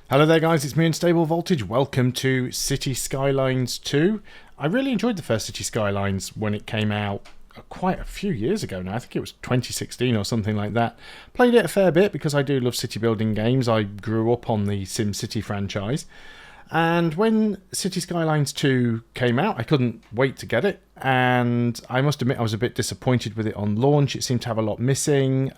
Hello there guys, it's me UnstableVoltage. Welcome to City Skylines 2. I really enjoyed the first City Skylines when it came out quite a few years ago now. I think it was 2016 or something like that. Played it a fair bit because I do love city building games. I grew up on the SimCity franchise. And when City Skylines 2 came out, I couldn't wait to get it. And I must admit I was a bit disappointed with it on launch. It seemed to have a lot missing.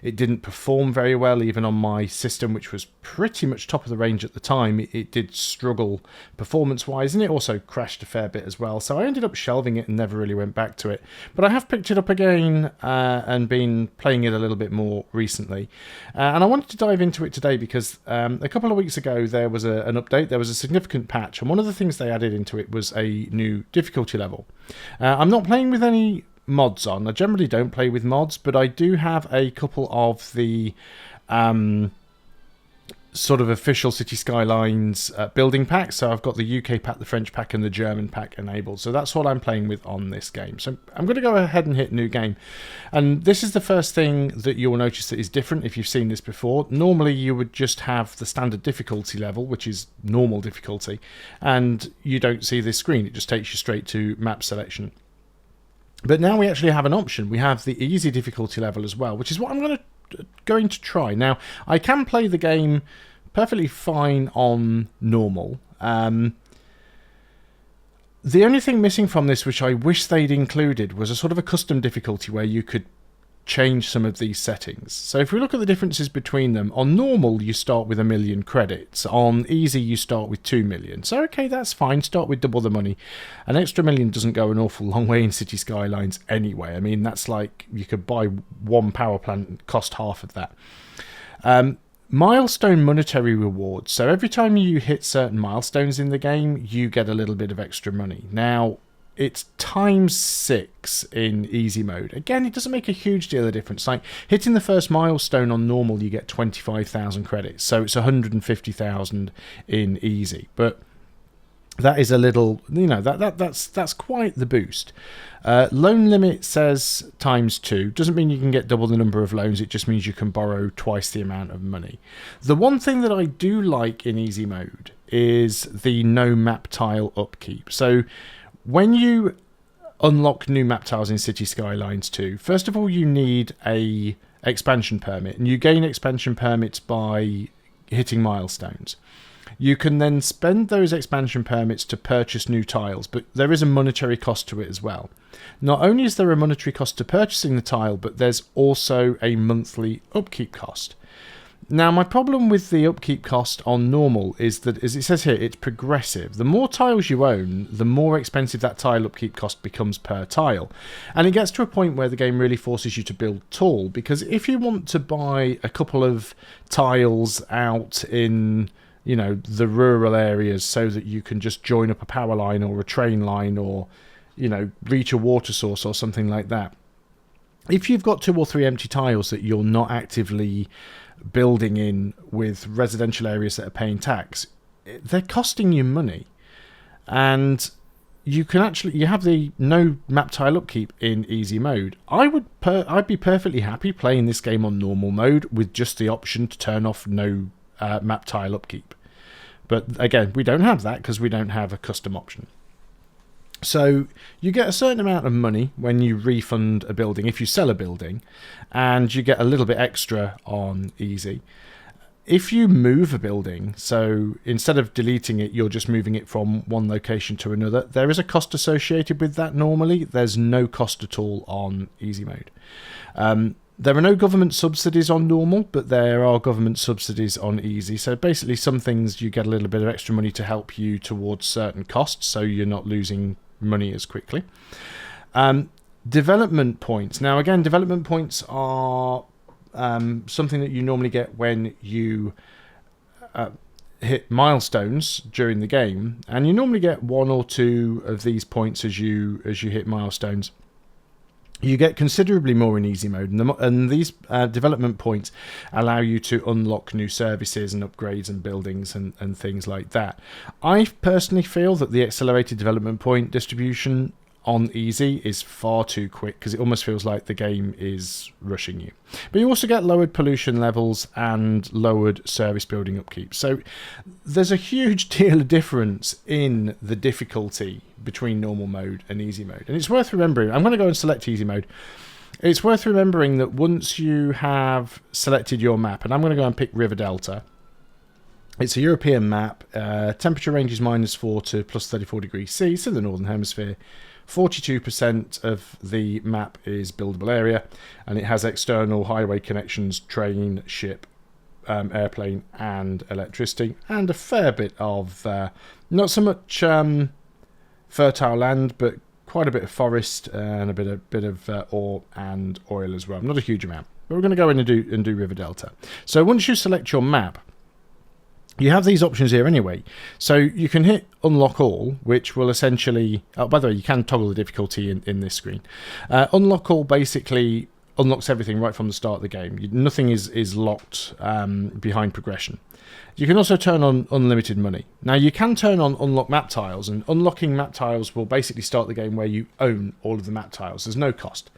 It didn't perform very well even on my system, which was pretty much top of the range at the time. It did struggle performance-wise, and it also crashed a fair bit as well. So I ended up shelving it and never really went back to it. But I have picked it up again and been playing it a little bit more recently. And I wanted to dive into it today because a couple of weeks ago there was an update. There was a significant patch, and one of the things they added into it was a new difficulty level. I'm not playing with any mods on. I generally don't play with mods, but I do have a couple of the sort of official City Skylines building packs. So I've got the UK pack, the French pack, and the German pack enabled. So that's what I'm playing with on this game. So I'm going to go ahead and hit new game. And this is the first thing that you'll notice that is different if you've seen this before. Normally you would just have the standard difficulty level, which is normal difficulty, and you don't see this screen. It just takes you straight to map selection. But now we actually have an option. We have the easy difficulty level as well, which is what I'm going to try. Now, I can play the game perfectly fine on normal. The only thing missing from this, which I wish they'd included, was a sort of a custom difficulty where you could change some of these settings. So if we look at the differences between them, on normal you start with 1 million credits, on easy you start with 2 million. So okay, that's fine, start with double the money. An extra million doesn't go an awful long way in City Skylines anyway. I mean, that's like you could buy one power plant and cost half of that. Milestone monetary rewards. So every time you hit certain milestones in the game, you get a little bit of extra money. Now, it's ×6 in easy mode. Again, it doesn't make a huge deal of difference. Like hitting the first milestone on normal, you get 25,000 credits. So it's 150,000 in easy. But that is a little, you know, that's quite the boost. Loan limit says ×2. Doesn't mean you can get double the number of loans. It just means you can borrow twice the amount of money. The one thing that I do like in easy mode is the no map tile upkeep. So when you unlock new map tiles in City Skylines 2, first of all you need a expansion permit, and you gain expansion permits by hitting milestones. You can then spend those expansion permits to purchase new tiles, but there is a monetary cost to it as well. Not only is there a monetary cost to purchasing the tile, but there's also a monthly upkeep cost. Now, my problem with the upkeep cost on normal is that, as it says here, it's progressive. The more tiles you own, the more expensive that tile upkeep cost becomes per tile. And it gets to a point where the game really forces you to build tall, because if you want to buy a couple of tiles out in, you know, the rural areas so that you can just join up a power line or a train line or, you know, reach a water source or something like that. If you've got 2 or 3 empty tiles that you're not actively building in with residential areas that are paying tax, they're costing you money. And you have the no map tile upkeep in easy mode. I'd be perfectly happy playing this game on normal mode with just the option to turn off no map tile upkeep. But again, we don't have that because we don't have a custom option. So you get a certain amount of money when you refund a building, if you sell a building, and you get a little bit extra on easy. If you move a building, so instead of deleting it, you're just moving it from one location to another, there is a cost associated with that normally. There's no cost at all on easy mode. There are no government subsidies on normal, but there are government subsidies on easy. So basically some things you get a little bit of extra money to help you towards certain costs, so you're not losing money as quickly. Development points. Now again, development points are something that you normally get when you hit milestones during the game, and you normally get 1 or 2 of these points as you hit milestones. You get considerably more in easy mode, and these development points allow you to unlock new services and upgrades and buildings and things like that. I personally feel that the accelerated development point distribution on easy is far too quick because it almost feels like the game is rushing you. But you also get lowered pollution levels and lowered service building upkeep. So there's a huge deal of difference in the difficulty between normal mode and easy mode. And it's worth remembering, I'm going to go and select easy mode. It's worth remembering that once you have selected your map, and I'm going to go and pick River Delta. It's a European map. Temperature range is -4 to +34 degrees C. It's in the Northern Hemisphere. 42% of the map is buildable area, and it has external highway connections, train, ship, airplane, and electricity, and a fair bit of not so much fertile land, but quite a bit of forest and a bit of ore and oil as well. Not a huge amount, but we're going to go in and do River Delta. So once you select your map, you have these options here anyway. So you can hit unlock all, which will essentially... Oh, by the way, you can toggle the difficulty in this screen. Unlock all basically unlocks everything right from the start of the game. Nothing is locked behind progression. You can also turn on unlimited money. Now, you can turn on unlock map tiles, and unlocking map tiles will basically start the game where you own all of the map tiles. There's no cost.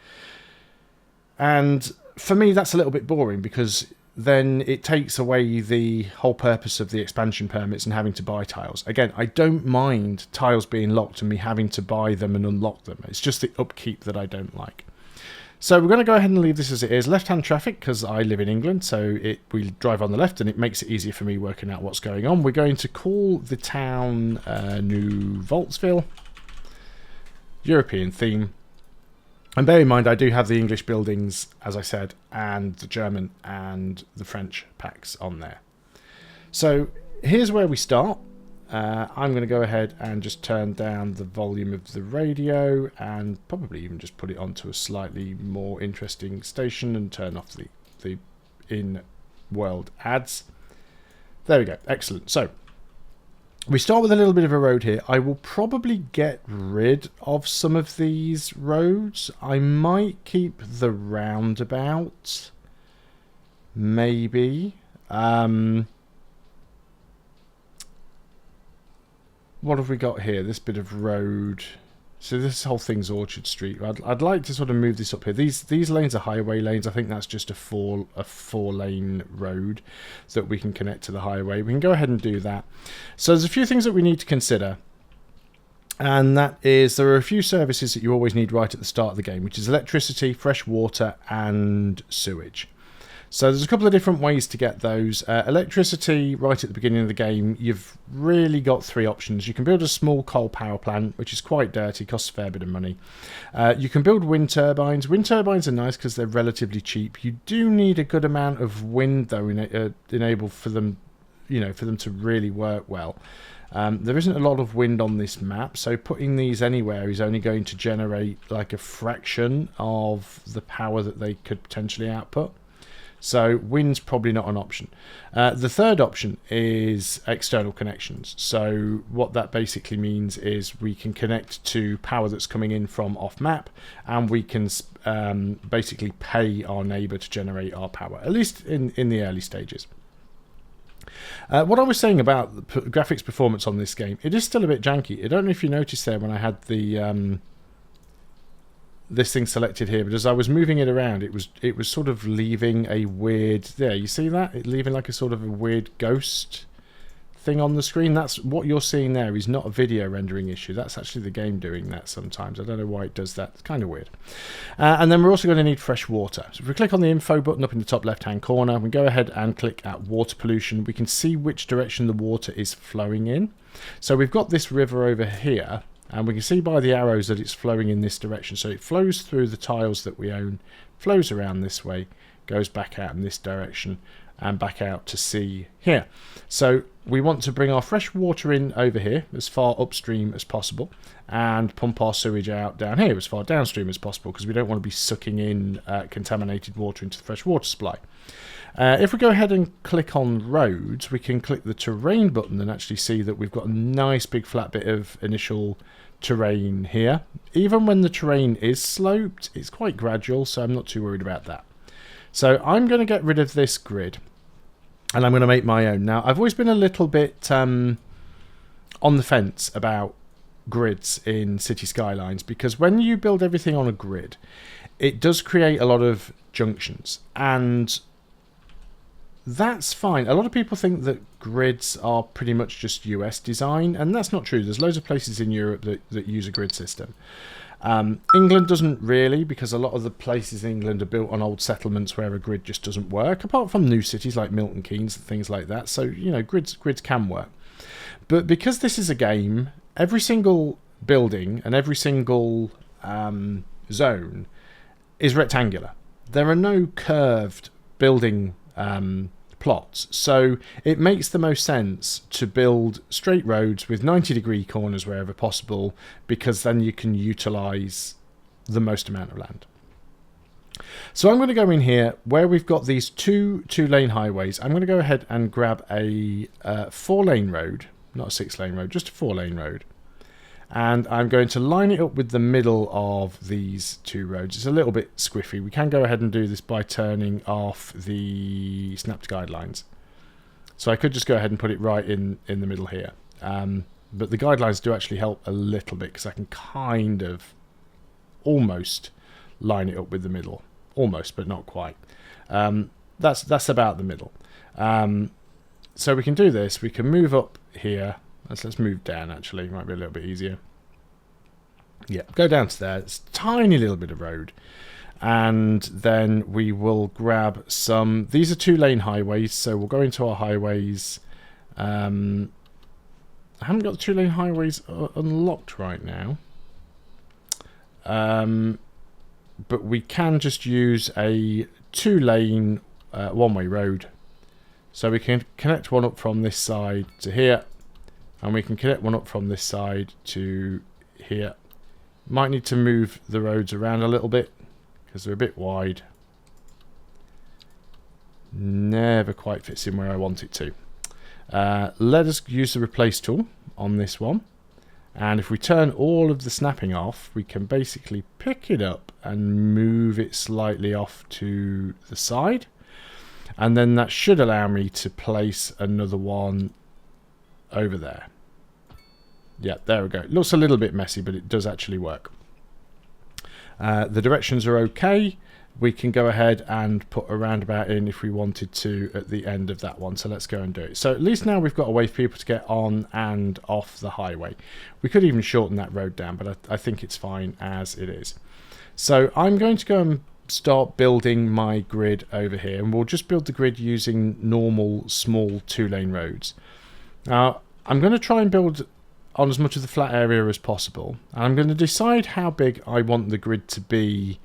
And for me, that's a little bit boring because then it takes away the whole purpose of the expansion permits and having to buy tiles. Again, I don't mind tiles being locked and me having to buy them and unlock them. It's just the upkeep that I don't like. So we're going to go ahead and leave this as it is. Left-hand traffic, because I live in England, so we drive on the left and it makes it easier for me working out what's going on. We're going to call the town New Voltsville. European theme. And bear in mind, I do have the English buildings, as I said, and the German and the French packs on there. So here's where we start. I'm going to go ahead and just turn down the volume of the radio and probably even just put it onto a slightly more interesting station and turn off the in-world ads. There we go. Excellent. So we start with a little bit of a road here. I will probably get rid of some of these roads. I might keep the roundabout. Maybe. What have we got here? This bit of road. So this whole thing's Orchard Street. I'd like to sort of move this up here. These lanes are highway lanes. I think that's just a four-lane road so that we can connect to the highway. We can go ahead and do that. So there's a few things that we need to consider. And that is, there are a few services that you always need right at the start of the game, which is electricity, fresh water, and sewage. So there's a couple of different ways to get those. Electricity, right at the beginning of the game, you've really got three options. You can build a small coal power plant, which is quite dirty, costs a fair bit of money. You can build wind turbines. Wind turbines are nice because they're relatively cheap. You do need a good amount of wind, though, enable for them, for them to really work well. There isn't a lot of wind on this map, so putting these anywhere is only going to generate like a fraction of the power that they could potentially output. So wind's probably not an option. The third option is external connections. So what that basically means is we can connect to power that's coming in from off-map, and we can basically pay our neighbour to generate our power, at least in the early stages. What I was saying about the graphics performance on this game, it is still a bit janky. I don't know if you noticed there when I had the this thing selected here, but as I was moving it around, it was sort of leaving a weird... There, you see that? It leaving like a sort of a weird ghost thing on the screen. That's what you're seeing there is not a video rendering issue. That's actually the game doing that sometimes. I don't know why it does that. It's kind of weird. And then we're also going to need fresh water. So if we click on the info button up in the top left-hand corner, we go ahead and click at water pollution. We can see which direction the water is flowing in. So we've got this river over here, and we can see by the arrows that it's flowing in this direction. So it flows through the tiles that we own, flows around this way, goes back out in this direction, and back out to sea here. So we want to bring our fresh water in over here as far upstream as possible, and pump our sewage out down here as far downstream as possible, because we don't want to be sucking in contaminated water into the fresh water supply. If we go ahead and click on roads, we can click the terrain button and actually see that we've got a nice big flat bit of initial terrain here. Even when the terrain is sloped, it's quite gradual, so I'm not too worried about that. So I'm going to get rid of this grid, and I'm going to make my own. Now, I've always been a little bit on the fence about grids in City Skylines, because when you build everything on a grid, it does create a lot of junctions, and that's fine. A lot of people think that grids are pretty much just US design, and that's not true. There's loads of places in Europe that use a grid system. England doesn't really, because a lot of the places in England are built on old settlements where a grid just doesn't work, apart from new cities like Milton Keynes and things like that. So, you know, grids can work. But because this is a game, every single building and every single zone is rectangular. There are no curved building plots, so it makes the most sense to build straight roads with 90-degree corners wherever possible, because then you can utilize the most amount of land. So I'm going to go in here where we've got these two-lane highways. I'm going to go ahead and grab a 4-lane road, not a 6-lane road, just a 4-lane road. And I'm going to line it up with the middle of these two roads. It's a little bit squiffy. We can go ahead and do this by turning off the snapped guidelines. So I could just go ahead and put it right in the middle here. But the guidelines do actually help a little bit, because I can kind of almost line it up with the middle. Almost, but not quite. That's about the middle. So we can do this. We can move up here. Let's move down, actually. Might be a little bit easier. Yeah, go down to there. It's a tiny little bit of road. And then we will grab some... These are 2-lane highways, so we'll go into our highways. I haven't got the 2-lane highways unlocked right now. But we can just use a 2-lane one-way road. So we can connect one up from this side to here. And we can connect one up from this side to here. Might need to move the roads around a little bit, because they're a bit wide. Never quite fits in where I want it to. Let us use the replace tool on this one. And if we turn all of the snapping off, we can basically pick it up and move it slightly off to the side. And then that should allow me to place another one over there. Yeah, there we go. It looks a little bit messy, but it does actually work. The directions are okay. We can go ahead and put a roundabout in if we wanted to at the end of that one. So let's go and do it. So at least now we've got a way for people to get on and off the highway. We could even shorten that road down, but I think it's fine as it is. So I'm going to go and start building my grid over here, and we'll just build the grid using normal small 2-lane roads. Now I'm going to try and build on as much of the flat area as possible, and I'm going to decide how big I want the grid to be.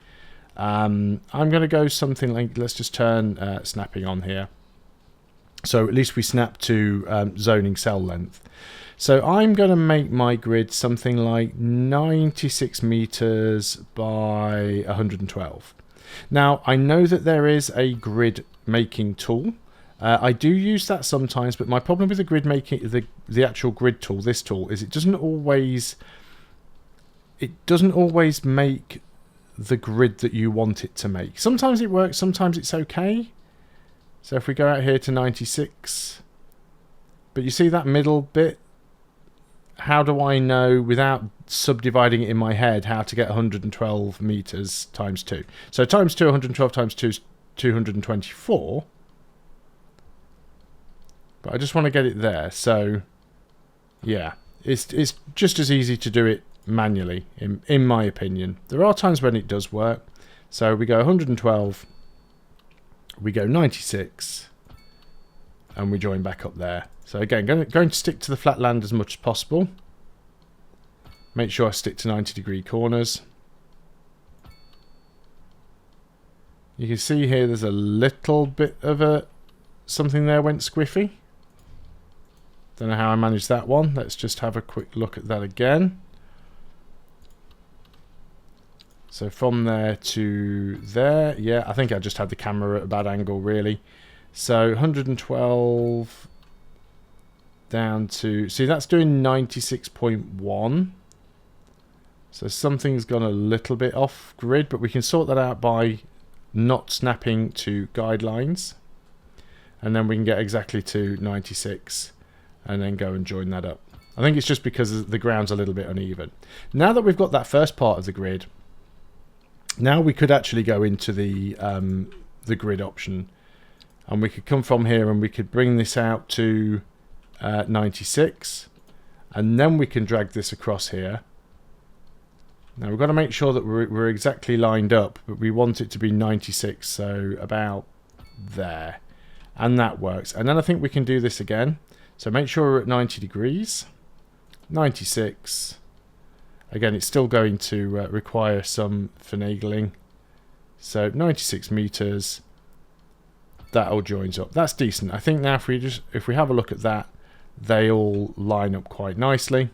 I'm going to go something like, let's just turn snapping on here, so at least we snap to zoning cell length. So I'm going to make my grid something like 96 meters by 112. Now I know that there is a grid making tool. I do use that sometimes, but my problem with the grid making, the actual grid tool, this tool, is it doesn't always make the grid that you want it to make. Sometimes it works, sometimes it's okay. So if we go out here to 96, but you see that middle bit, how do I know, without subdividing it in my head, how to get 112 meters times 2? So times 2, 112 times 2 is 224. But I just want to get it there. So yeah, it's just as easy to do it manually, in my opinion. There are times when it does work. So we go 112, we go 96, and we join back up there. So again, going to stick to the flat land as much as possible. Make sure I stick to 90-degree corners. You can see here there's a little bit of something there went squiffy. Don't know how I managed that one. Let's just have a quick look at that again. So from there to there, yeah, I think I just had the camera at a bad angle, really. So 112 down to, see, that's doing 96.1. So something's gone a little bit off grid, but we can sort that out by not snapping to guidelines. And then we can get exactly to 96 and then go and join that up. I think it's just because the ground's a little bit uneven. Now that we've got that first part of the grid, now we could actually go into the grid option, and we could come from here and we could bring this out to 96, and then we can drag this across here. Now we've got to make sure that we're exactly lined up, but we want it to be 96, so about there, and that works. And then I think we can do this again, so make sure we're at 90 degrees, 96. Again, it's still going to require some finagling, so 96 meters. That all joins up. That's decent. I think now if we have a look at that, they all line up quite nicely.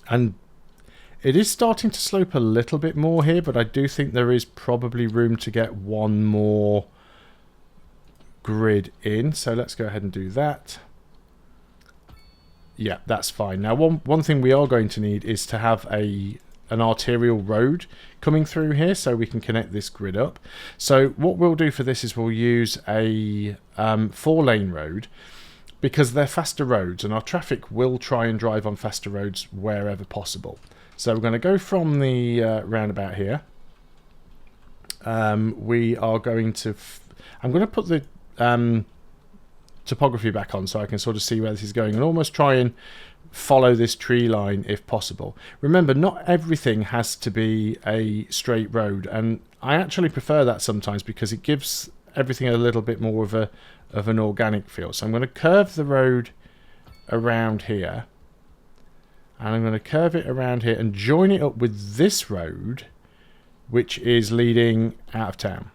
And it is starting to slope a little bit more here, but I do think there is probably room to get one more grid in. So let's go ahead and do that. Yeah, that's fine. Now, one thing we are going to need is to have an arterial road coming through here so we can connect this grid up. So what we'll do for this is we'll use a 4-lane road, because they're faster roads and our traffic will try and drive on faster roads wherever possible. So we're going to go from the roundabout here. We are going to... I'm going to put the topography back on so I can sort of see where this is going and almost try and follow this tree line if possible. Remember, not everything has to be a straight road, and I actually prefer that sometimes because it gives everything a little bit more of an organic feel. So I'm going to curve the road around here, and I'm going to curve it around here and join it up with this road, which is leading out of town.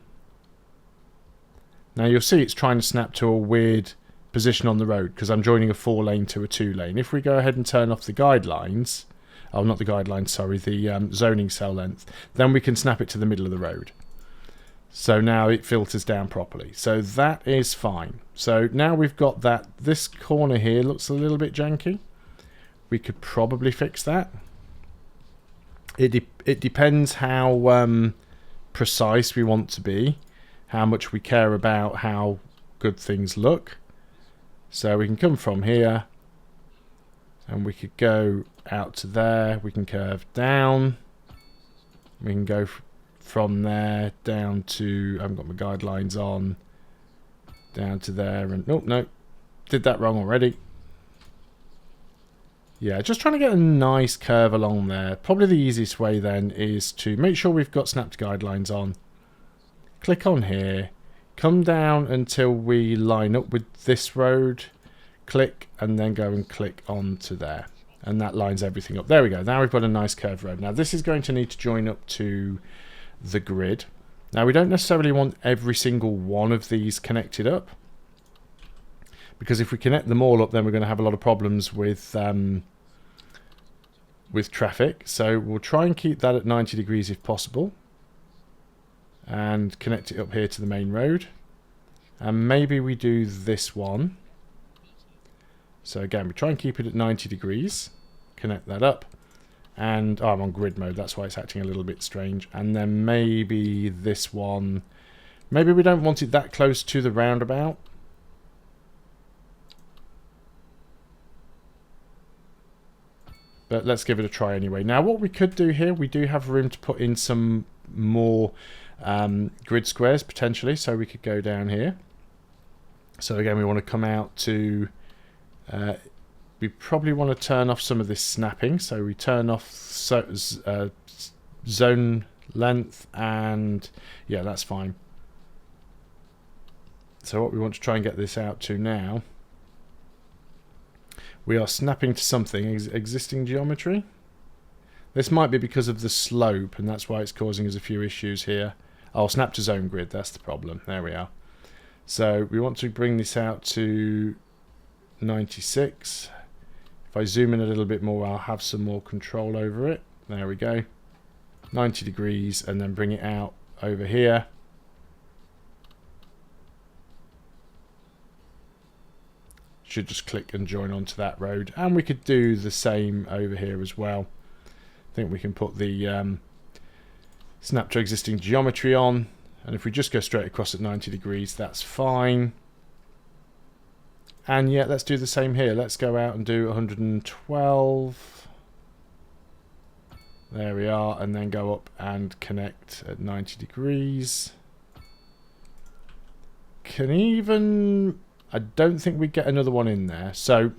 Now you'll see it's trying to snap to a weird position on the road because I'm joining a 4-lane to a 2-lane. If we go ahead and turn off the guidelines, oh, not the guidelines, sorry, the zoning cell length, then we can snap it to the middle of the road. So now it filters down properly. So that is fine. So now we've got that. This corner here looks a little bit janky. We could probably fix that. It depends how precise we want to be, how much we care about how good things look. So we can come from here and we could go out to there. We can curve down. We can go from there down to, I haven't got my guidelines on, down to there, and no, did that wrong already. Yeah, just trying to get a nice curve along there. Probably the easiest way then is to make sure we've got snapped guidelines on. Click on here, come down until we line up with this road, click, and then go and click onto there. And that lines everything up. There we go. Now we've got a nice curved road. Now this is going to need to join up to the grid. Now we don't necessarily want every single one of these connected up, because if we connect them all up, then we're going to have a lot of problems with traffic. So we'll try and keep that at 90 degrees if possible, and connect it up here to the main road. And maybe we do this one. So again, we try and keep it at 90 degrees, connect that up, and I'm on grid mode, that's why it's acting a little bit strange. And then maybe this one, maybe we don't want it that close to the roundabout. But let's give it a try anyway. Now what we could do here, we do have room to put in some more grid squares potentially, so we could go down here. So again, we want to come out to we probably want to turn off some of this snapping, so we turn off zone length, and yeah, that's fine. So what we want to try and get this out to now, we are snapping to something, existing geometry. This might be because of the slope, and that's why it's causing us a few issues here. Oh, snap to zone grid, that's the problem. There we are. So we want to bring this out to 96. If I zoom in a little bit more, I'll have some more control over it. There we go. 90 degrees, and then bring it out over here. Should just click and join onto that road, and we could do the same over here as well. I think we can put the snap to existing geometry on, and if we just go straight across at 90 degrees, that's fine. And yeah, let's do the same here. Let's go out and do 112. There we are. And then go up and connect at 90 degrees. Can even... I don't think we get another one in there. So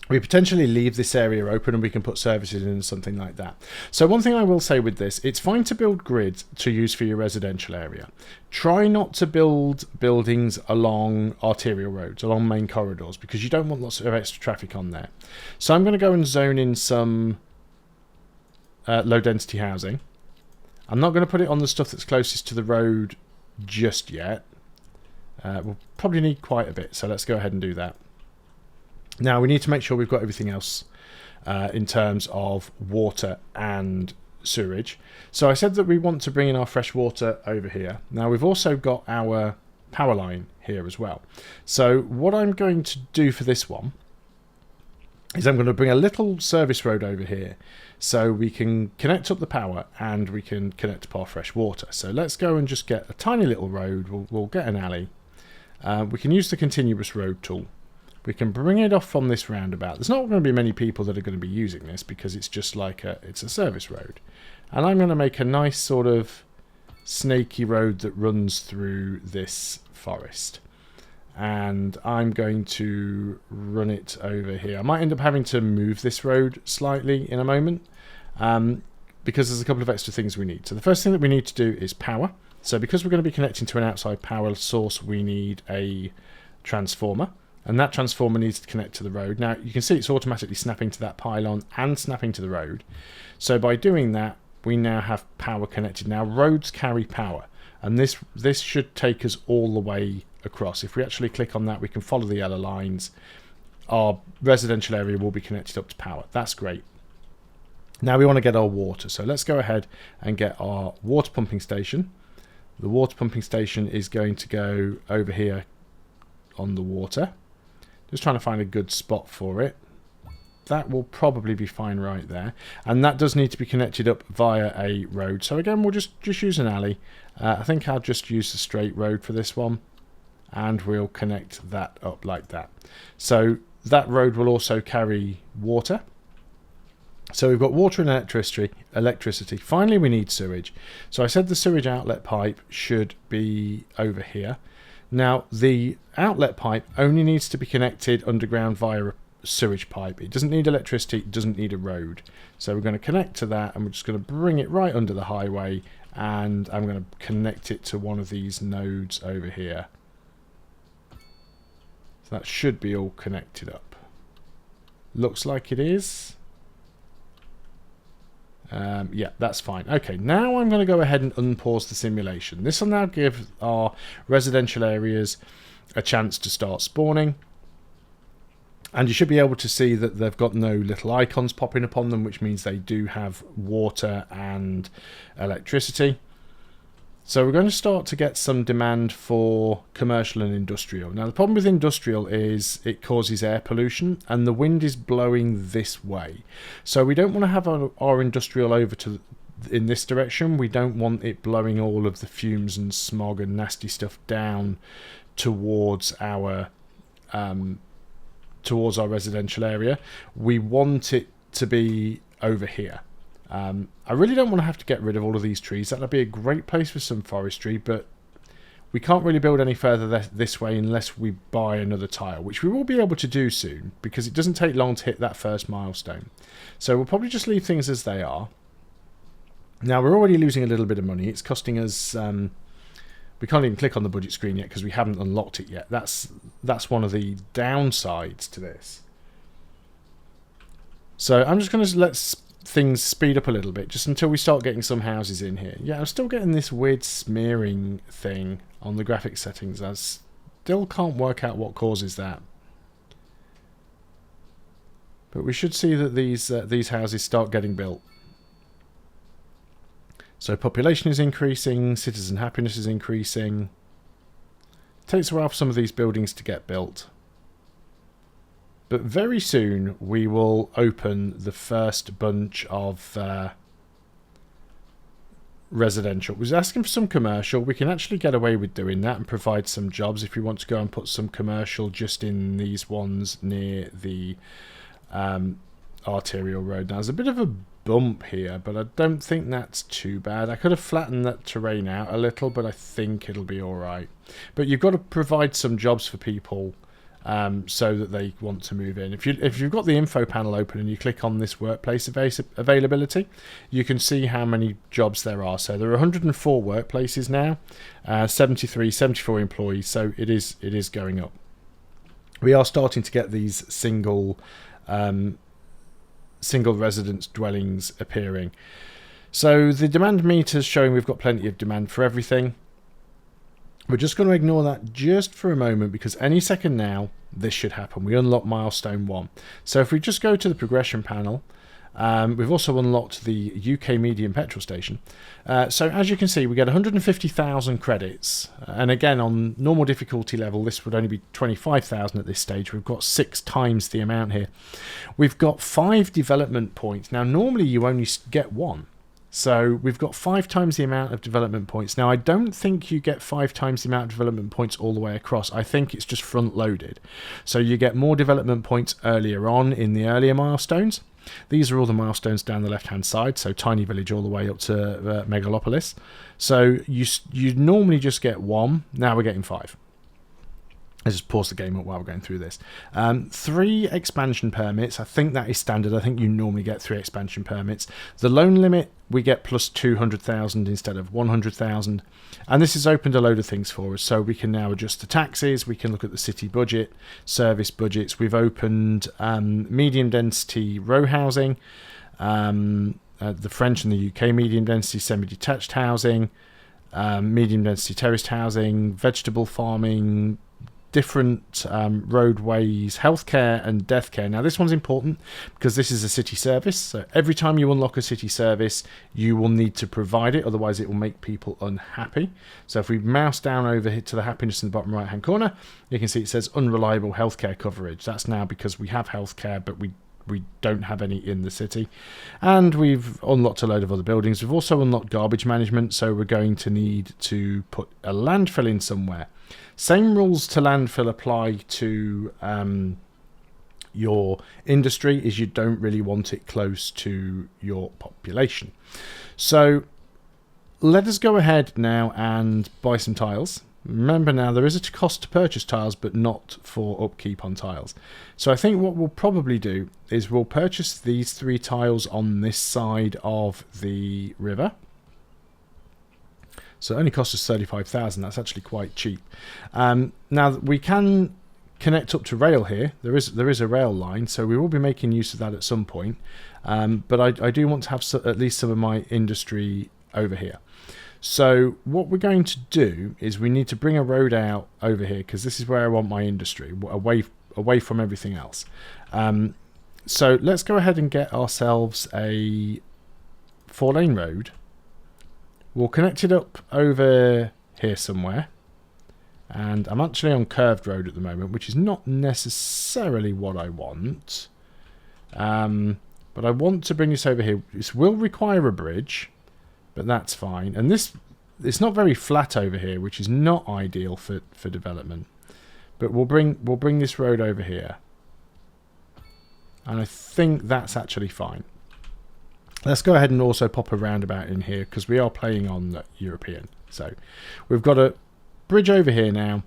we potentially leave this area open and we can put services in something like that. So one thing I will say with this, it's fine to build grids to use for your residential area. Try not to build buildings along arterial roads, along main corridors, because you don't want lots of extra traffic on there. So I'm going to go and zone in some low density housing. I'm not going to put it on the stuff that's closest to the road just yet. We'll probably need quite a bit, so let's go ahead and do that. Now we need to make sure we've got everything else in terms of water and sewerage. So I said that we want to bring in our fresh water over here. Now we've also got our power line here as well. So what I'm going to do for this one is I'm going to bring a little service road over here so we can connect up the power and we can connect up our fresh water. So let's go and just get a tiny little road. We'll get an alley. We can use the continuous road tool. We can bring it off from this roundabout. There's not going to be many people that are going to be using this because it's just like it's a service road. And I'm going to make a nice sort of snaky road that runs through this forest. And I'm going to run it over here. I might end up having to move this road slightly in a moment because there's a couple of extra things we need. So the first thing that we need to do is power. So because we're going to be connecting to an outside power source, we need a transformer. And that transformer needs to connect to the road. Now, you can see it's automatically snapping to that pylon and snapping to the road. So by doing that, we now have power connected. Now, roads carry power. And this should take us all the way across. If we actually click on that, we can follow the yellow lines. Our residential area will be connected up to power. That's great. Now we want to get our water. So let's go ahead and get our water pumping station. The water pumping station is going to go over here on the water. Just trying to find a good spot for it. That will probably be fine right there. And that does need to be connected up via a road. So again, we'll just use an alley. I think I'll just use the straight road for this one. And we'll connect that up like that. So that road will also carry water. So we've got water and electricity. Finally, we need sewage. So I said the sewage outlet pipe should be over here. Now, the outlet pipe only needs to be connected underground via a sewage pipe. It doesn't need electricity, it doesn't need a road. So we're going to connect to that and we're just going to bring it right under the highway and I'm going to connect it to one of these nodes over here. So that should be all connected up. Looks like it is. Yeah, that's fine. Okay, now I'm going to go ahead and unpause the simulation. This will now give our residential areas a chance to start spawning. And you should be able to see that they've got no little icons popping up on them, which means they do have water and electricity. So we're going to start to get some demand for commercial and industrial. Now the problem with industrial is it causes air pollution and the wind is blowing this way. So we don't want to have our industrial over to in this direction. We don't want it blowing all of the fumes and smog and nasty stuff down towards our residential area. We want it to be over here. I really don't want to have to get rid of all of these trees. That would be a great place for some forestry, but we can't really build any further this way unless we buy another tile, which we will be able to do soon because it doesn't take long to hit that first milestone. So we'll probably just leave things as they are. Now we're already losing a little bit of money. It's costing us... we can't even click on the budget screen yet because we haven't unlocked it yet. That's one of the downsides to this. So I'm just going to let things speed up a little bit just until we start getting some houses in here. Yeah, I'm still getting this weird smearing thing on the graphics settings. I still can't work out what causes that. But we should see that these houses start getting built. So population is increasing, citizen happiness is increasing. It takes a while for some of these buildings to get built. But very soon we will open the first bunch of residential. We're asking for some commercial. We can actually get away with doing that and provide some jobs if we want to go and put some commercial just in these ones near the arterial road. Now, there's a bit of a bump here, but I don't think that's too bad. I could have flattened that terrain out a little, but I think it'll be all right. But you've got to provide some jobs for people so that they want to move in. If you've got the info panel open and you click on this workplace availability, you can see how many jobs there are. So there are 104 workplaces now, 74 employees. So it is going up. We are starting to get these single residence dwellings appearing. So the demand meter is showing we've got plenty of demand for everything. We're just going to ignore that just for a moment because any second now this should happen. We unlock milestone 1. So if we just go to the progression panel, we've also unlocked the UK medium petrol station. So as you can see, we get 150,000 credits. And again, on normal difficulty level, this would only be 25,000 at this stage. We've got 6 times the amount here. We've got 5 development points. Now, normally you only get 1. So we've got 5 times the amount of development points. Now, I don't think you get 5 times the amount of development points all the way across. I think it's just front-loaded. So you get more development points earlier on in the earlier milestones. These are all the milestones down the left-hand side, so Tiny Village all the way up to Megalopolis. So you normally just get 1. Now we're getting 5. Let's just pause the game up while we're going through this. 3 expansion permits. I think that is standard. I think you normally get 3 expansion permits. The loan limit, we get plus 200,000 instead of 100,000. And this has opened a load of things for us. So we can now adjust the taxes. We can look at the city budget, service budgets. We've opened medium density row housing, the French and the UK medium density semi-detached housing, medium density terraced housing, vegetable farming, different roadways, healthcare and death care. Now this one's important because this is a city service, so every time you unlock a city service you will need to provide it, otherwise it will make people unhappy. So if we mouse down over here to the happiness in the bottom right hand corner, you can see it says unreliable healthcare coverage. That's now because we have healthcare but we don't have any in the city. And we've unlocked a load of other buildings. We've also unlocked garbage management, so we're going to need to put a landfill in somewhere. Same rules to landfill apply to your industry, is you don't really want it close to your population. So let us go ahead now and buy some tiles. Remember now, there is a cost to purchase tiles, but not for upkeep on tiles. So I think what we'll probably do is we'll purchase these 3 tiles on this side of the river. So it only costs us 35,000. That's actually quite cheap. Now we can connect up to rail here. There is a rail line, so we will be making use of that at some point. But I do want to have at least some of my industry over here. So what we're going to do is we need to bring a road out over here because this is where I want my industry, away from everything else. So let's go ahead and get ourselves a 4-lane road. We'll connect it up over here somewhere. And I'm actually on curved road at the moment, which is not necessarily what I want. But I want to bring this over here. This will require a bridge, but that's fine. And it's not very flat over here, which is not ideal for development. But we'll bring this road over here. And I think that's actually fine. Let's go ahead and also pop a roundabout in here because we are playing on the European. So we've got a bridge over here now.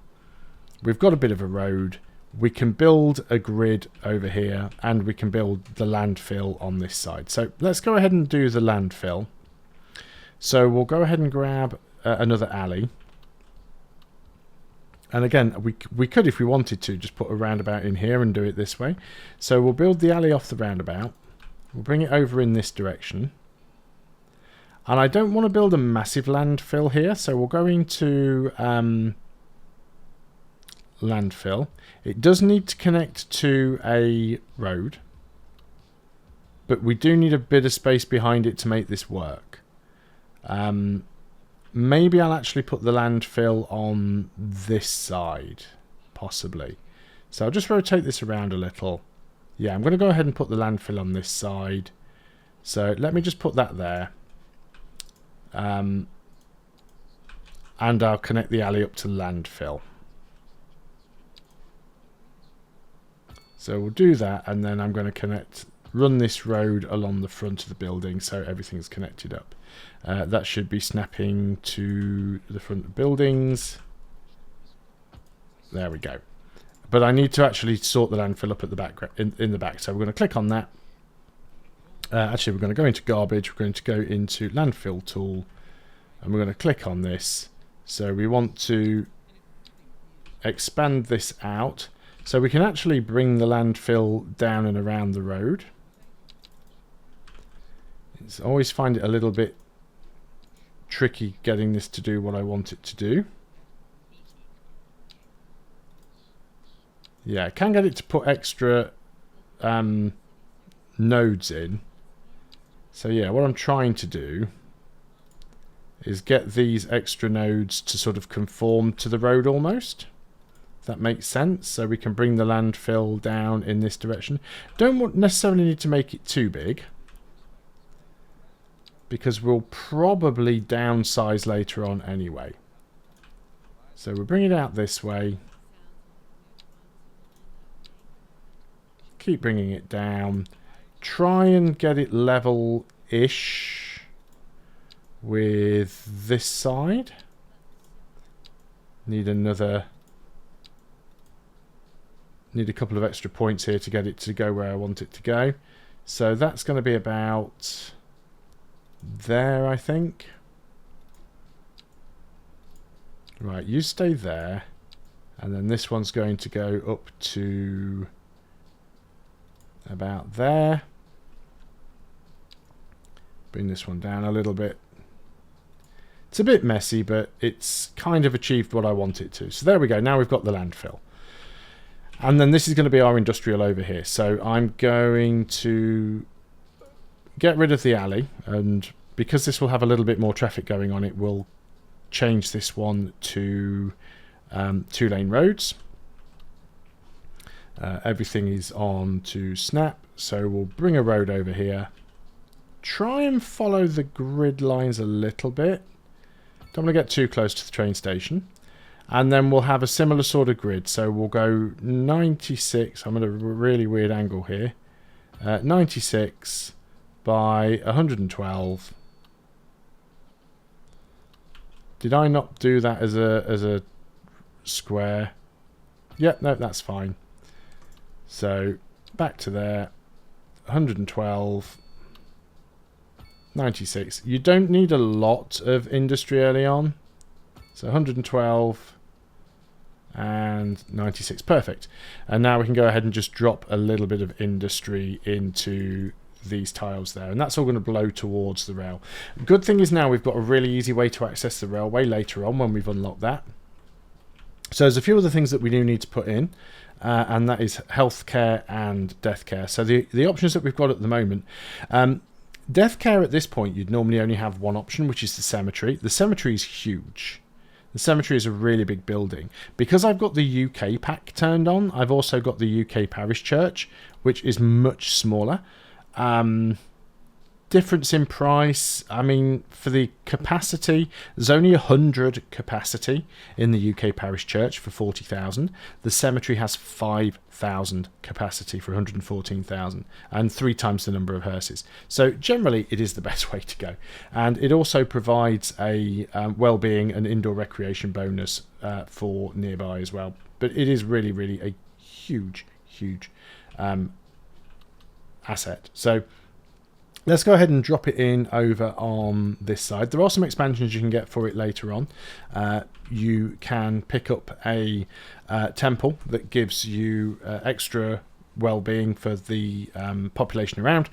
We've got a bit of a road. We can build a grid over here and we can build the landfill on this side. So let's go ahead and do the landfill. So we'll go ahead and grab another alley. And again, we could, if we wanted to, just put a roundabout in here and do it this way. So we'll build the alley off the roundabout. We'll bring it over in this direction. And I don't want to build a massive landfill here, so we'll go into landfill. It does need to connect to a road, but we do need a bit of space behind it to make this work. Maybe I'll actually put the landfill on this side, possibly. So I'll just rotate this around a little. Yeah, I'm going to go ahead and put the landfill on this side. So let me just put that there. and I'll connect the alley up to landfill. So we'll do that, and then I'm going to run this road along the front of the building so everything's connected up. That should be snapping to the front of buildings. There we go. But I need to actually sort the landfill up at the back, in the back. So we're going to click on that. Actually, we're going to go into garbage. We're going to go into landfill tool, and we're going to click on this. So we want to expand this out. So we can actually bring the landfill down and around the road. I always find it a little bit tricky getting this to do what I want it to do. Yeah, I can get it to put extra nodes in. So yeah, what I'm trying to do is get these extra nodes to sort of conform to the road almost. If that makes sense. So we can bring the landfill down in this direction. Don't necessarily need to make it too big, because we'll probably downsize later on anyway. So we'll bring it out this way. Keep bringing it down. Try and get it level-ish with this side. Need a couple of extra points here to get it to go where I want it to go. So that's going to be about there, I think. Right, you stay there. And then this one's going to go up to about there. Bring this one down a little bit. It's a bit messy, but it's kind of achieved what I want it to. So there we go. Now we've got the landfill. And then this is going to be our industrial over here. So I'm going to get rid of the alley. And because this will have a little bit more traffic going on, it will change this one to 2-lane roads. Everything is on to snap. So we'll bring a road over here. Try and follow the grid lines a little bit. Don't want to get too close to the train station. And then we'll have a similar sort of grid. So we'll go 96. I'm at a really weird angle here. 96 by 112. Did I not do that as a square? Yep, no, that's fine. So back to there. 112. 96. You don't need a lot of industry early on. So 112 and 96. Perfect. And now we can go ahead and just drop a little bit of industry into these tiles there. And that's all going to blow towards the rail. Good thing is now we've got a really easy way to access the railway later on when we've unlocked that. So there's a few other things that we do need to put in. And that is healthcare and death care. So the options that we've got at the moment... death care at this point, you'd normally only have one option, which is the cemetery. The cemetery is huge. The cemetery is a really big building. Because I've got the UK pack turned on, I've also got the UK parish church, which is much smaller. Difference in price, I mean, for the capacity, there's only 100 capacity in the UK parish church for 40,000. The cemetery has 5,000 capacity for 114,000 and 3 times the number of hearses. So generally, it is the best way to go. And it also provides a well-being and indoor recreation bonus for nearby as well. But it is really, really a huge, huge asset. So let's go ahead and drop it in over on this side. There are some expansions you can get for it later on. You can pick up a temple that gives you extra well-being for the population around.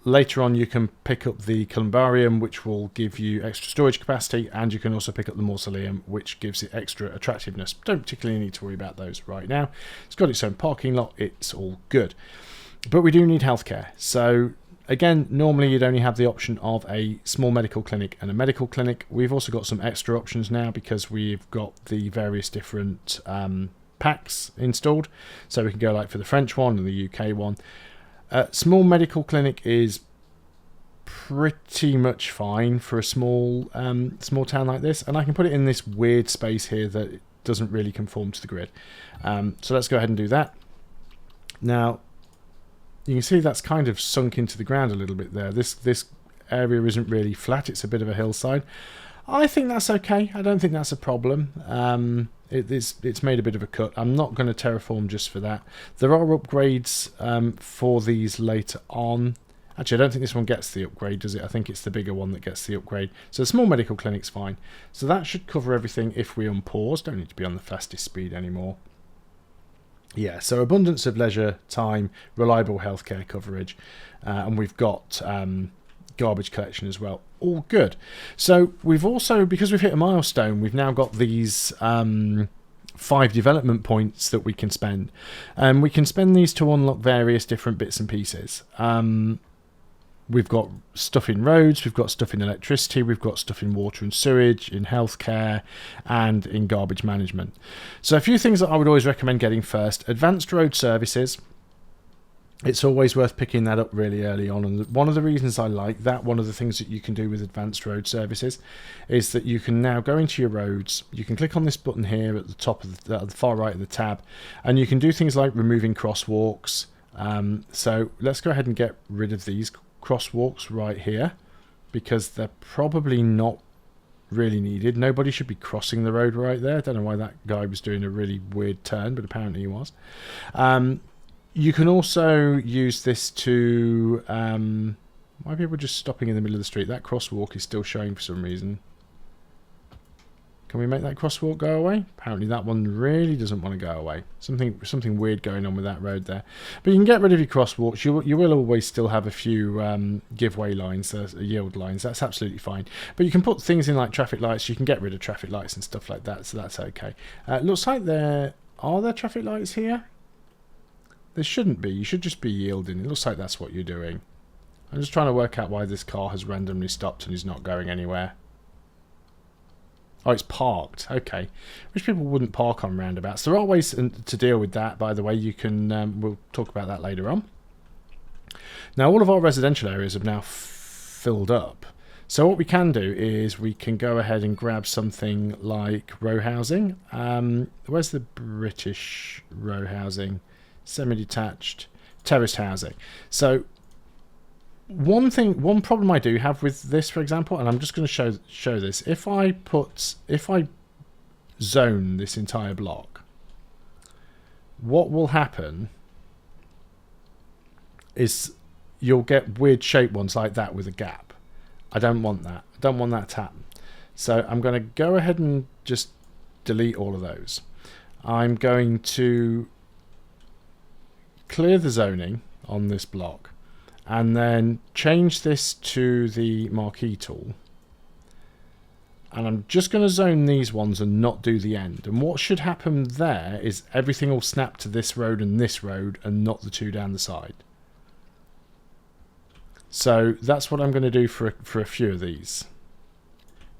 Later on you can pick up the columbarium, which will give you extra storage capacity, and you can also pick up the mausoleum, which gives it extra attractiveness. Don't particularly need to worry about those right now. It's got its own parking lot. It's all good. But we do need healthcare. So again, normally you'd only have the option of a small medical clinic and a medical clinic. We've also got some extra options now because we've got the various different packs installed. So we can go like for the French one and the UK one. Small medical clinic is pretty much fine for a small small town like this, and I can put it in this weird space here that doesn't really conform to the grid. So let's go ahead and do that. Now you can see that's kind of sunk into the ground a little bit there. This area isn't really flat, it's a bit of a hillside. I think that's okay. I don't think that's a problem. It's made a bit of a cut. I'm not going to terraform just for that. There are upgrades for these later on. Actually, I don't think this one gets the upgrade, does it? I think it's the bigger one that gets the upgrade. So the small medical clinic's fine. So that should cover everything if we unpause. Don't need to be on the fastest speed anymore. Yeah, so abundance of leisure time, reliable healthcare coverage, and we've got garbage collection as well. All good. So we've also, because we've hit a milestone, we've now got these 5 development points that we can spend. We can spend these to unlock various different bits and pieces. We've got stuff in roads, we've got stuff in electricity, we've got stuff in water and sewage, in healthcare, and in garbage management. So a few things that I would always recommend getting first. Advanced road services. It's always worth picking that up really early on. And one of the reasons I like that, one of the things that you can do with advanced road services, is that you can now go into your roads. You can click on this button here at the top of the far right of the tab, and you can do things like removing crosswalks. So let's go ahead and get rid of these crosswalks right here, because they're probably not really needed. Nobody should be crossing the road right there. I don't know why that guy was doing a really weird turn, but apparently he was. You can also use this to why are people just stopping in the middle of the street? That crosswalk is still showing for some reason. Can we make that crosswalk go away? Apparently that one really doesn't want to go away. Something weird going on with that road there. But you can get rid of your crosswalks. You will always still have a few giveaway lines, yield lines. That's absolutely fine. But you can put things in like traffic lights. You can get rid of traffic lights and stuff like that. So that's okay. Looks like are there traffic lights here? There shouldn't be. You should just be yielding. It looks like that's what you're doing. I'm just trying to work out why this car has randomly stopped and is not going anywhere. Oh, it's parked. Okay. Wish people wouldn't park on roundabouts. There are ways to deal with that, by the way. You can. We'll talk about that later on. Now, all of our residential areas have now filled up. So what we can do is we can go ahead and grab something like row housing. Where's the British row housing? Semi-detached terraced housing. So one problem I do have with this, for example, and I'm just going to show this. If I zone this entire block, what will happen is you'll get weird shaped ones like that with a gap. I don't want that. I don't want that to happen. So I'm going to go ahead and just delete all of those. I'm going to clear the zoning on this block and then change this to the marquee tool, and I'm just going to zone these ones and not do the end. And what should happen there is everything will snap to this road and not the two down the side. So that's what I'm going to do for a few of these,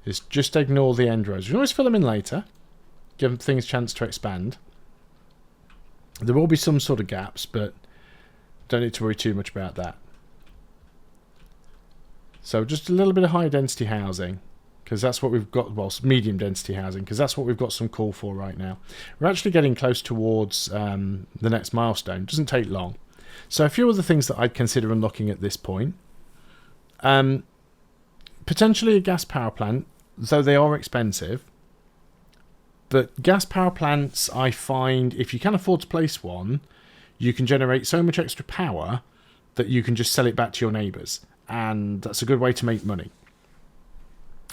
is just ignore the end rows. You can always fill them in later, give things a chance to expand. There will be some sort of gaps, but don't need to worry too much about that. So just a little bit of high density housing, because that's what we've got. Well, medium density housing, because that's what we've got some call for right now. We're actually getting close towards the next milestone. It doesn't take long. So a few other things that I'd consider unlocking at this point. Potentially a gas power plant, though they are expensive. But gas power plants, I find, if you can afford to place one, you can generate so much extra power that you can just sell it back to your neighbours. And that's a good way to make money.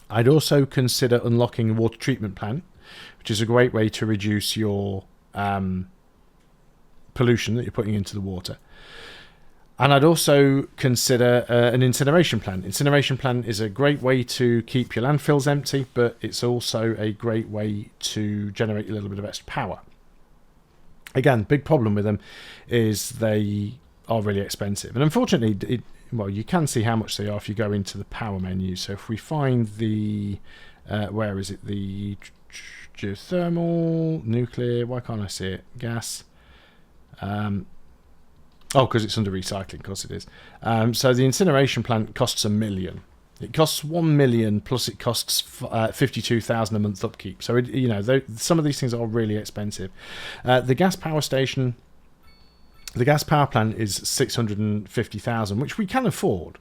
I'd also consider unlocking a water treatment plant, which is a great way to reduce your pollution that you're putting into the water. And I'd also consider an incineration plant. Incineration plant is a great way to keep your landfills empty, but it's also a great way to generate a little bit of extra power. Again, big problem with them is they are really expensive. And unfortunately, well, you can see how much they are if you go into the power menu. So if we find the, where is it? The geothermal, nuclear, why can't I see it? Gas. Oh, because it's under recycling, of course it is. So the incineration plant costs $1 million. It costs $1 million plus it costs $52,000 a month upkeep. So you know, some of these things are really expensive. The gas power station, the gas power plant is $650,000, which we can afford.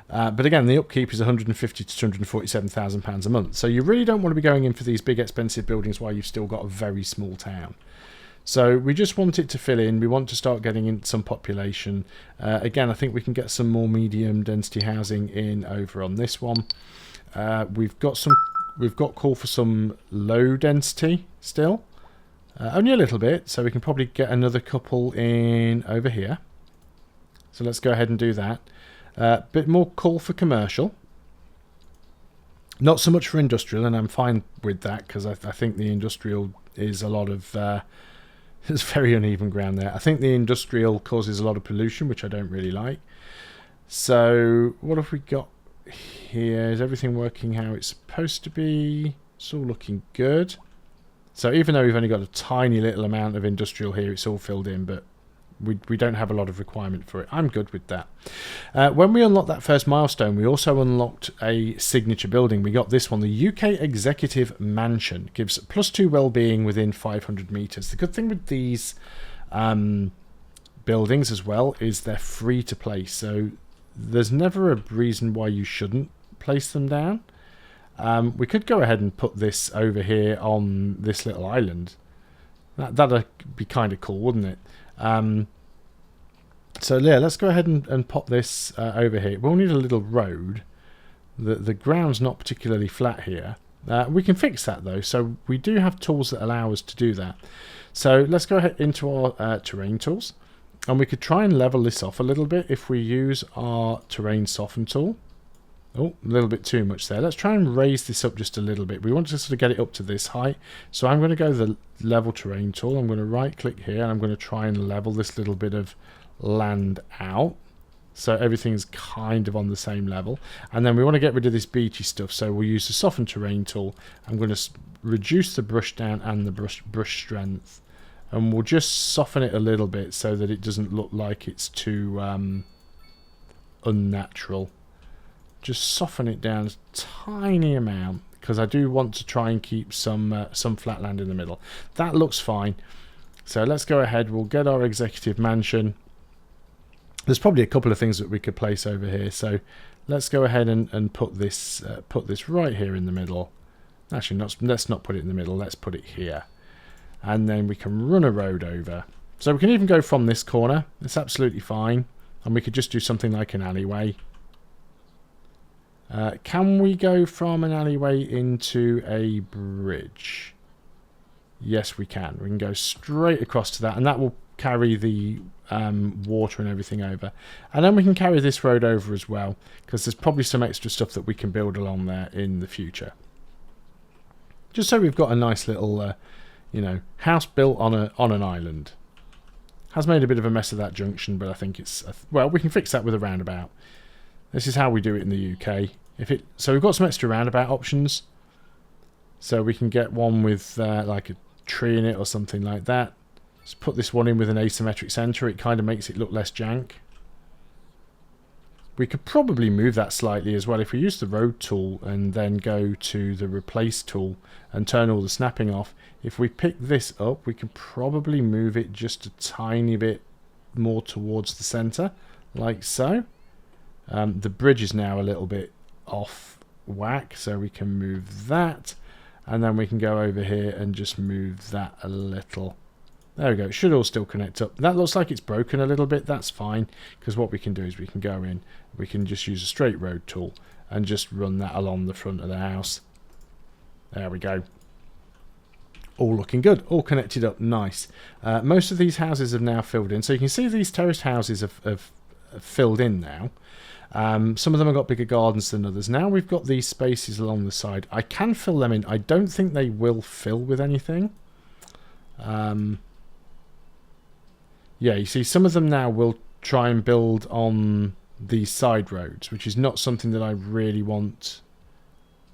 But again, the upkeep is £150,000 to £247,000 a month. So you really don't want to be going in for these big expensive buildings while you've still got a very small town. So we just want it to fill in. We want to start getting in some population. Again, I think we can get some more medium density housing in over on this one. We've got call for some low density still. Only a little bit, so we can probably get another couple in over here. So let's go ahead and do that. Bit more call for commercial. Not so much for industrial, and I'm fine with that because I think the industrial is a lot of... There's very uneven ground there. I think the industrial causes a lot of pollution, which I don't really like. So what have we got here? Is everything working how it's supposed to be? It's all looking good. So even though we've only got a tiny little amount of industrial here, it's all filled in, but we don't have a lot of requirement for it. I'm good with that. When we unlocked that first milestone, we also unlocked a signature building. We got this one, the UK Executive Mansion. Gives +2 well-being within 500 meters. The good thing with these buildings as well is they're free to place. So there's never a reason why you shouldn't place them down. We could go ahead and put this over here on this little island. That'd be kind of cool, wouldn't it? So yeah, let's go ahead and pop this over here. We'll need a little road. The ground's not particularly flat here. We can fix that though, so we do have tools that allow us to do that. So let's go ahead into our terrain tools, and we could try and level this off a little bit if we use our terrain soften tool. Oh, a little bit too much there. Let's try and raise this up just a little bit. We want to sort of get it up to this height. So I'm going to go the level terrain tool. I'm going to right click here and I'm going to try and level this little bit of land out. So everything's kind of on the same level. And then we want to get rid of this beachy stuff. So we'll use the soften terrain tool. I'm going to reduce the brush down and the brush strength. And we'll just soften it a little bit so that it doesn't look like it's too unnatural. Just soften it down a tiny amount because I do want to try and keep some flat land in the middle. That looks fine. So let's go ahead. We'll get our executive mansion. There's probably a couple of things that we could place over here. So let's go ahead and put this right here in the middle. Actually, let's not put it in the middle. Let's put it here. And then we can run a road over. So we can even go from this corner. It's absolutely fine. And we could just do something like an alleyway. Can we go from an alleyway into a bridge? Yes, we can. We can go straight across to that, and that will carry the water and everything over. And then we can carry this road over as well, because there's probably some extra stuff that we can build along there in the future. Just so we've got a nice little, house built on an island. Has made a bit of a mess of that junction, but I think it's well, we can fix that with a roundabout. This is how we do it in the UK. So we've got some extra roundabout options. So we can get one with like a tree in it or something like that. Just put this one in with an asymmetric centre. It kind of makes it look less jank. We could probably move that slightly as well if we use the road tool and then go to the replace tool and turn all the snapping off. If we pick this up, we can probably move it just a tiny bit more towards the centre, like so. The bridge is now a little bit off whack, so we can move that, and then we can go over here and just move that a little. There we go. It should all still connect up. That looks like it's broken a little bit. That's fine, because what we can do is we can go in, we can just use a straight road tool and just run that along the front of the house. There we go. All looking good, all connected up nice. Most of these houses have now filled in, so you can see these terraced houses have filled in now. Some of them have got bigger gardens than others. Now we've got these spaces along the side. I can fill them in. I don't think they will fill with anything. Yeah, you see some of them now will try and build on these side roads, which is not something that I really want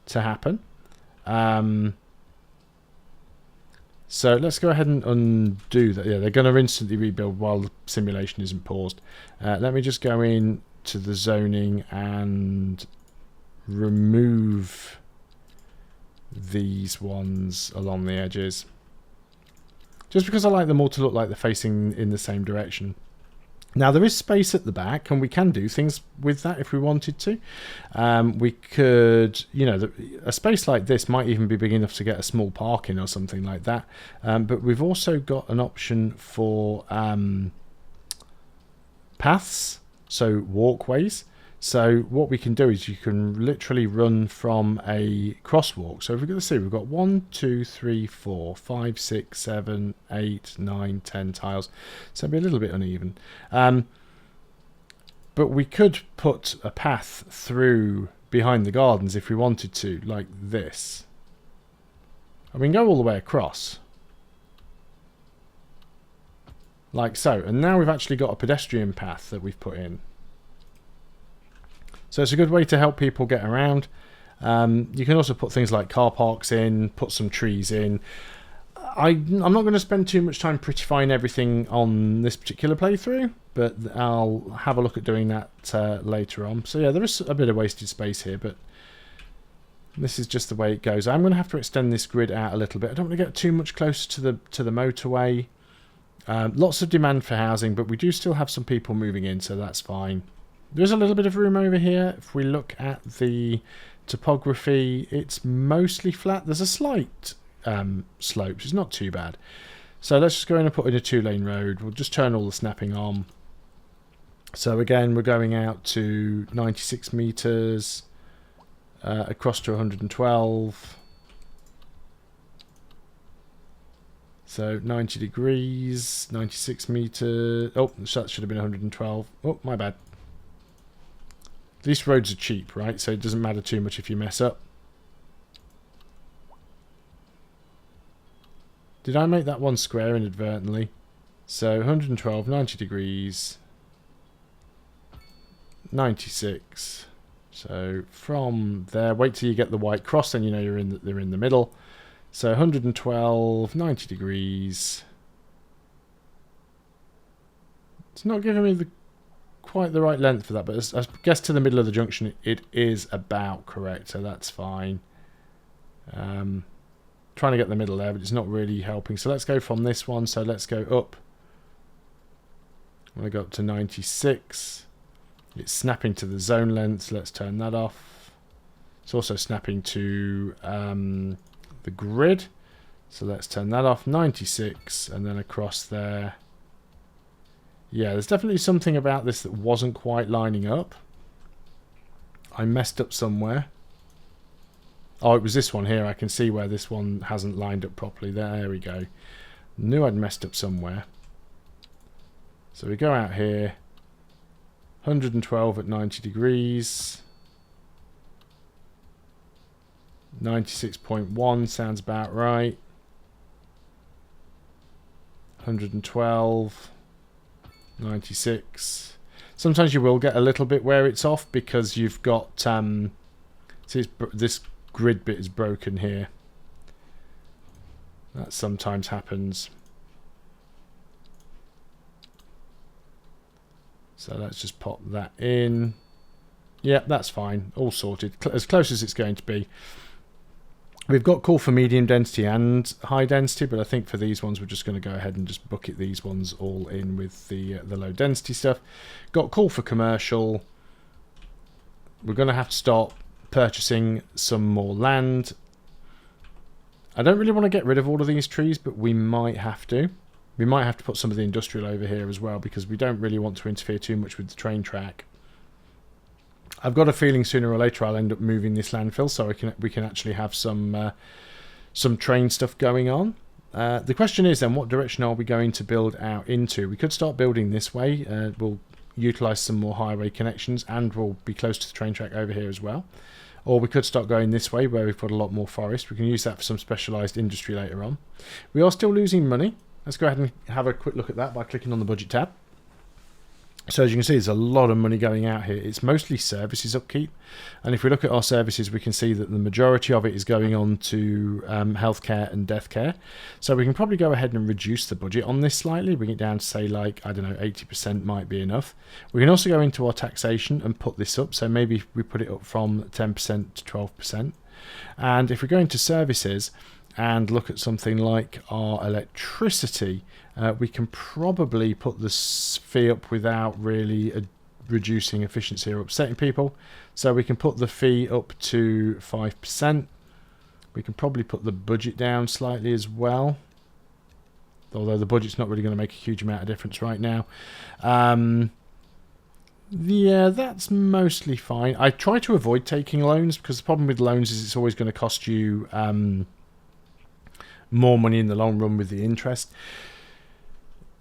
to happen. So let's go ahead and undo that. Yeah, they're going to instantly rebuild while the simulation isn't paused. Let me just go in to the zoning and remove these ones along the edges. Just because I like them all to look like they're facing in the same direction. Now there is space at the back, and we can do things with that if we wanted to. We could, you know, a space like this might even be big enough to get a small parking or something like that. But we've also got an option for paths, so walkways. So what we can do is you can literally run from a crosswalk. So if we're going to see, we've got 1, 2, 3, 4, 5, 6, 7, 8, 9, 10 tiles. So it'll be a little bit uneven. But we could put a path through behind the gardens if we wanted to, like this. And we can go all the way across. Like so. And now we've actually got a pedestrian path that we've put in. So it's a good way to help people get around. You can also put things like car parks in, put some trees in. I'm not going to spend too much time prettifying everything on this particular playthrough, but I'll have a look at doing that later on. So yeah, there is a bit of wasted space here, but this is just the way it goes. I'm going to have to extend this grid out a little bit. I don't want to get too much closer to the motorway. Lots of demand for housing, but we do still have some people moving in, so that's fine. There's a little bit of room over here. If we look at the topography, it's mostly flat. There's a slight slope, which is not too bad. So let's just go in and put in a 2-lane road. We'll just turn all the snapping on. So again, we're going out to 96 meters, across to 112. So 90 degrees, 96 meters. Oh, that should have been 112. Oh, my bad. These roads are cheap, right? So it doesn't matter too much if you mess up. Did I make that one square inadvertently? So 112, 90 degrees, 96. So from there, wait till you get the white cross, then you know they're in the middle. So 112, 90 degrees. It's not giving me quite the right length for that, but I guess to the middle of the junction it is about correct, so that's fine. Trying to get the middle there, but it's not really helping. So let's go from this one. So let's go up. I'm going to go up to 96. It's snapping to the zone length. Let's turn that off. It's also snapping to the grid. So let's turn that off. 96, and then across there. Yeah, there's definitely something about this that wasn't quite lining up. I messed up somewhere. Oh, it was this one here. I can see where this one hasn't lined up properly. There we go. Knew I'd messed up somewhere. So we go out here. 112 at 90 degrees. 96.1 sounds about right. 112. 96. Sometimes you will get a little bit where it's off because you've got see, this grid bit is broken here. That sometimes happens. So let's just pop that in. Yeah, that's fine. All sorted. As close as it's going to be. We've got call for medium density and high density, but I think for these ones we're just going to go ahead and just bucket these ones all in with the low density stuff. Got call for commercial. We're going to have to start purchasing some more land. I don't really want to get rid of all of these trees, but we might have to. We might have to put some of the industrial over here as well, because we don't really want to interfere too much with the train track. I've got a feeling sooner or later I'll end up moving this landfill, so we can actually have some train stuff going on. The question is then, what direction are we going to build out into? We could start building this way. We'll utilise some more highway connections, and we'll be close to the train track over here as well. Or we could start going this way, where we've got a lot more forest. We can use that for some specialised industry later on. We are still losing money. Let's go ahead and have a quick look at that by clicking on the budget tab. So as you can see, there's a lot of money going out here. It's mostly services upkeep. And if we look at our services, we can see that the majority of it is going on to healthcare and death care. So we can probably go ahead and reduce the budget on this slightly. Bring it down to, say, like, I don't know, 80% might be enough. We can also go into our taxation and put this up. So maybe we put it up from 10% to 12%. And if we go into services and look at something like our electricity, we can probably put the fee up without really reducing efficiency or upsetting people. So we can put the fee up to 5%. We can probably put the budget down slightly as well, although the budget's not really going to make a huge amount of difference right now. Yeah, that's mostly fine. I try to avoid taking loans, because the problem with loans is it's always going to cost you more money in the long run with the interest.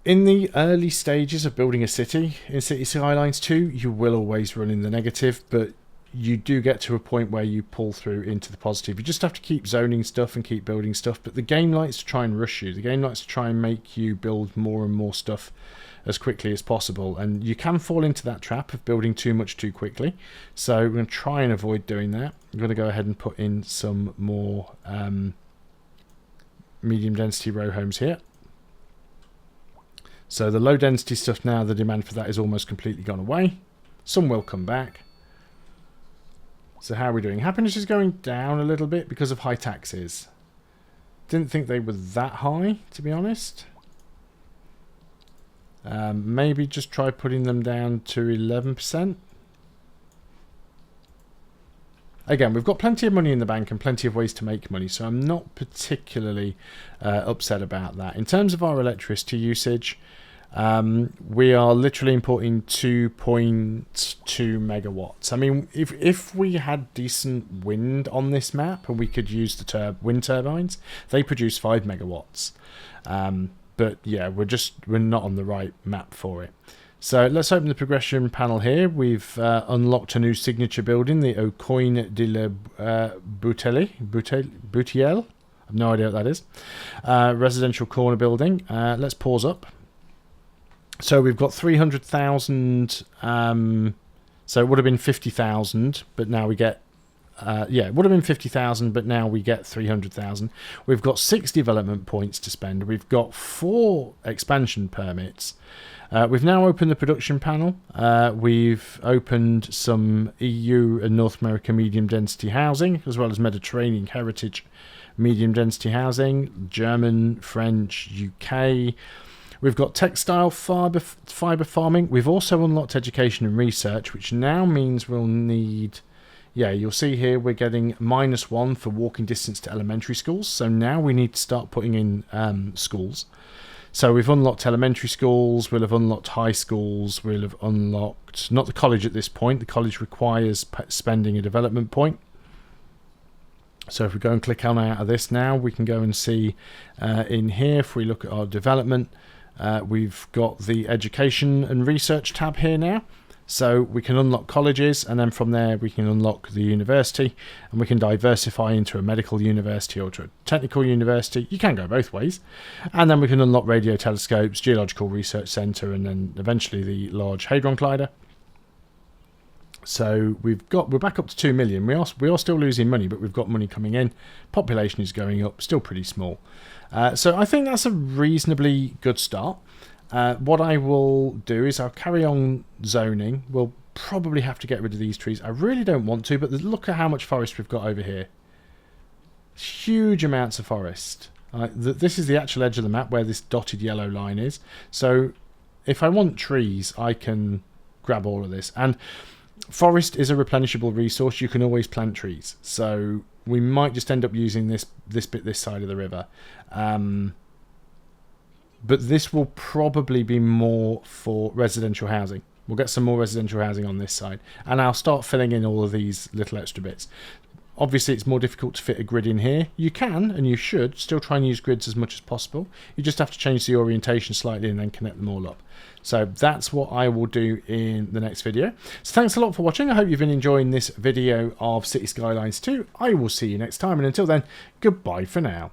In the early stages of building a city, in City Skylines 2, you will always run in the negative, but you do get to a point where you pull through into the positive. You just have to keep zoning stuff and keep building stuff, but the game likes to try and rush you. The game likes to try and make you build more and more stuff as quickly as possible, and you can fall into that trap of building too much too quickly. So we're going to try and avoid doing that. I'm going to go ahead and put in some more medium density row homes here. So the low density stuff now, the demand for that is almost completely gone away. Some will come back. So how are we doing? Happiness is going down a little bit because of high taxes. Didn't think they were that high, to be honest. Maybe just try putting them down to 11%. Again, we've got plenty of money in the bank and plenty of ways to make money, so I'm not particularly upset about that. In terms of our electricity usage, we are literally importing 2.2 megawatts. I mean, if we had decent wind on this map and we could use the wind turbines, they produce 5 megawatts. But yeah, we're not on the right map for it. So let's open the progression panel here. We've unlocked a new signature building, the Aucoin de la Boutielle. I have no idea what that is. Residential corner building. Let's pause up. So we've got 300,000. So it would have been 50,000, but now we get... yeah, it would have been 50,000, but now we get 300,000. We've got 6 development points to spend. We've got 4 expansion permits. We've now opened the production panel. We've opened some EU and North America medium density housing, as well as Mediterranean heritage medium density housing, German, French, UK. We've got textile fiber farming. We've also unlocked education and research, which now means we'll need... Yeah, you'll see here we're getting -1 for walking distance to elementary schools. So now we need to start putting in schools. So we've unlocked elementary schools, we'll have unlocked high schools, we'll have unlocked... Not the college at this point. The college requires spending a development point. So if we go and click on out of this now, we can go and see in here, if we look at our development, we've got the education and research tab here now. So we can unlock colleges, and then from there we can unlock the university, and we can diversify into a medical university or to a technical university. You can go both ways. And then we can unlock radio telescopes, geological research centre, and then eventually the large hadron collider. So we're back up to 2 million. We are still losing money, but we've got money coming in. Population is going up, still pretty small. So I think that's a reasonably good start. What I will do is I'll carry on zoning. We'll probably have to get rid of these trees. I really don't want to, but look at how much forest we've got over here. Huge amounts of forest. This is the actual edge of the map where this dotted yellow line is. So if I want trees, I can grab all of this. And forest is a replenishable resource. You can always plant trees. So we might just end up using this bit this side of the river. But this will probably be more for residential housing. We'll get some more residential housing on this side. And I'll start filling in all of these little extra bits. Obviously, it's more difficult to fit a grid in here. You can, and you should, still try and use grids as much as possible. You just have to change the orientation slightly and then connect them all up. So that's what I will do in the next video. So thanks a lot for watching. I hope you've been enjoying this video of City Skylines 2. I will see you next time. And until then, goodbye for now.